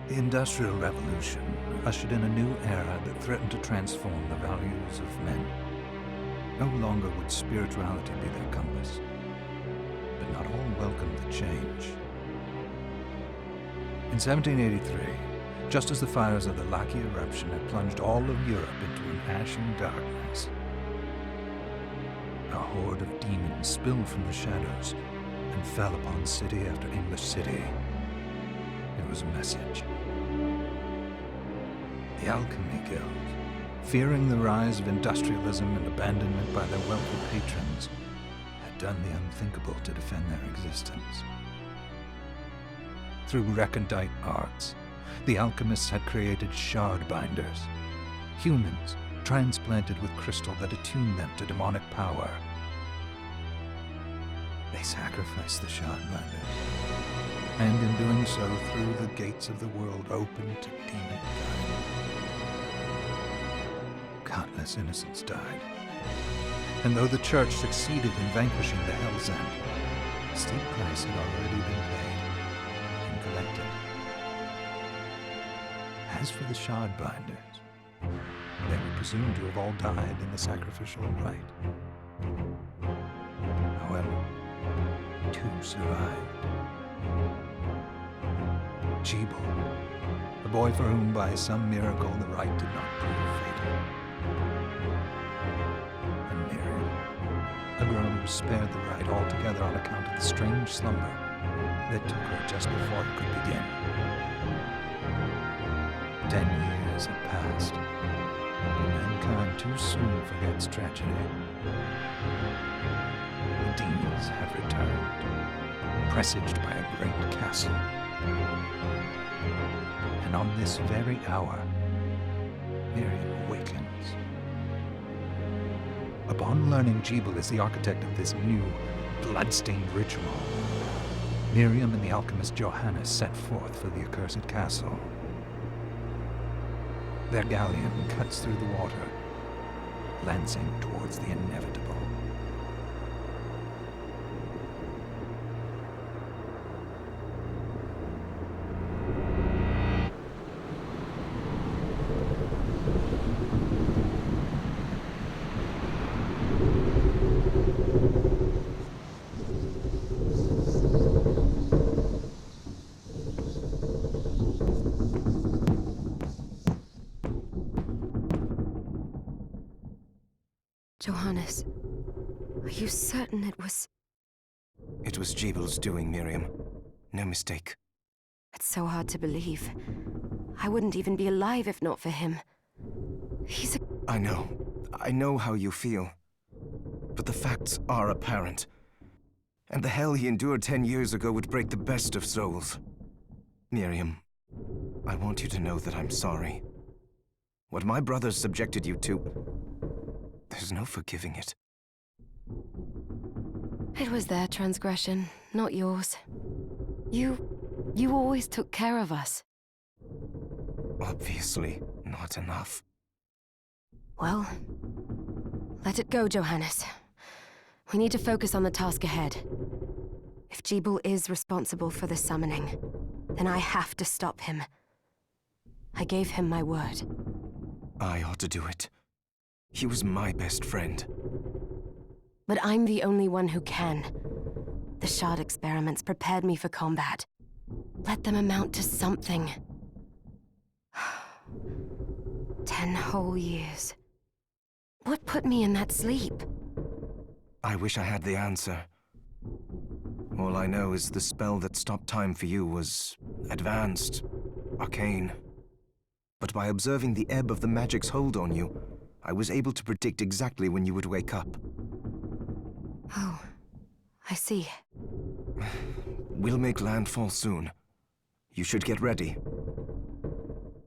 The Industrial Revolution ushered in a new era that threatened to transform the values of men. No longer would spirituality be their compass, but not all welcomed the change. In 1783, just as the fires of the Laki eruption had plunged all of Europe into an ashen darkness, a horde of demons spilled from the shadows and fell upon city after English city. It was a message. The Alchemy Guild, fearing the rise of industrialism and abandonment by their wealthy patrons, had done the unthinkable to defend their existence. Through recondite arts, the alchemists had created shard binders, humans transplanted with crystal that attuned them to demonic power. They sacrificed the shard binders, and in doing so threw the gates of the world open to demonkind. Countless innocents died, and though the Church succeeded in vanquishing the Hell's End, a steep price had already been paid and collected. As for the shard binders, they were presumed to have all died in the sacrificial rite. However, two survived. Jebel, the boy for whom by some miracle the rite did not prove fatal. And Miriam, a girl who was spared the rite altogether on account of the strange slumber that took her just before it could begin. 10 years have passed, but mankind too soon forgets tragedy. The demons have returned, presaged by a great castle. And on this very hour, Miriam awakens. Upon learning Jebel is the architect of this new, bloodstained ritual, Miriam and the alchemist Johannes set forth for the accursed castle. Their galleon cuts through the water, lancing towards the inevitable. Johannes, are you certain it was... It was Jebel's doing, Miriam. No mistake. It's so hard to believe. I wouldn't even be alive if not for him. He's a... I know how you feel. But the facts are apparent. And the hell he endured 10 years ago would break the best of souls. Miriam, I want you to know that I'm sorry. What my brothers subjected you to... there's no forgiving it. It was their transgression, not yours. You always took care of us. Obviously, not enough. Well, let it go, Johannes. We need to focus on the task ahead. If Jebel is responsible for the summoning, then I have to stop him. I gave him my word. I ought to do it. He was my best friend. But I'm the only one who can. The shard experiments prepared me for combat. Let them amount to something. 10 whole years. What put me in that sleep? I wish I had the answer. All I know is the spell that stopped time for you was advanced, arcane. But by observing the ebb of the magic's hold on you, I was able to predict exactly when you would wake up. Oh, I see. We'll make landfall soon. You should get ready.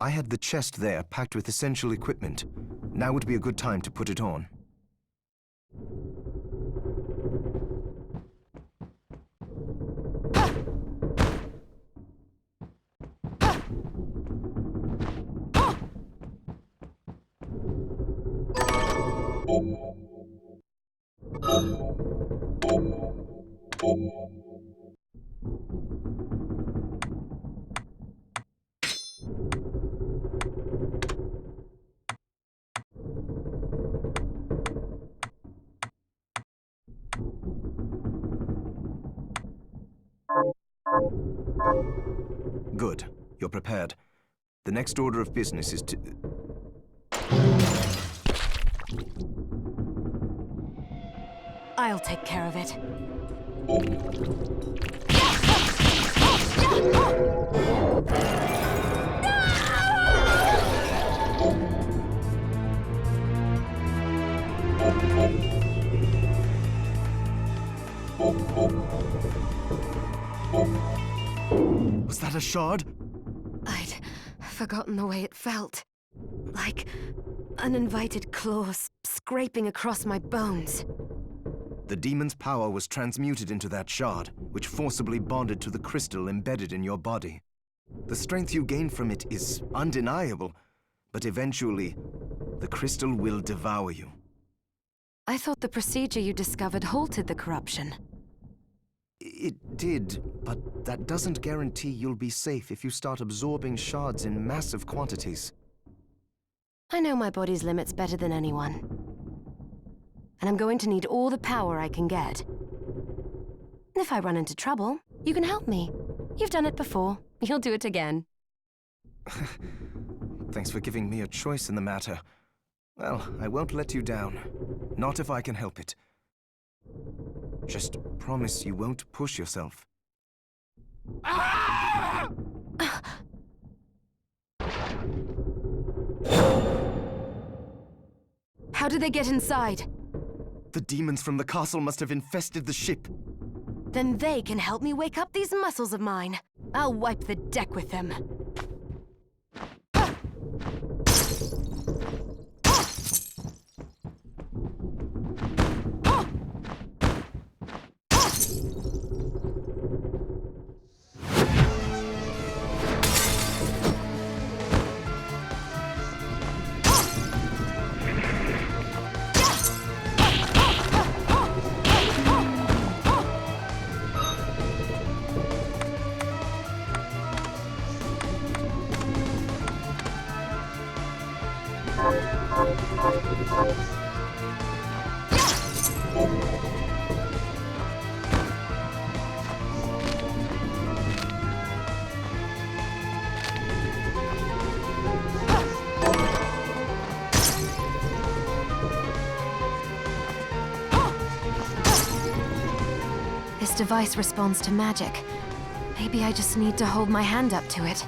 I had the chest there packed with essential equipment. Now would be a good time to put it on. Good. You're prepared. The next order of business is to... I'll take care of it. Was that a shard? I'd forgotten the way it felt. Like uninvited claws scraping across my bones. The demon's power was transmuted into that shard, which forcibly bonded to the crystal embedded in your body. The strength you gain from it is undeniable, but eventually, the crystal will devour you. I thought the procedure you discovered halted the corruption. It did, but that doesn't guarantee you'll be safe if you start absorbing shards in massive quantities. I know my body's limits better than anyone. And I'm going to need all the power I can get. If I run into trouble, you can help me. You've done it before. You'll do it again. Thanks for giving me a choice in the matter. Well, I won't let you down. Not if I can help it. Just promise you won't push yourself. How did they get inside? The demons from the castle must have infested the ship. Then they can help me wake up these muscles of mine. I'll wipe the deck with them. This device responds to magic. Maybe I just need to hold my hand up to it.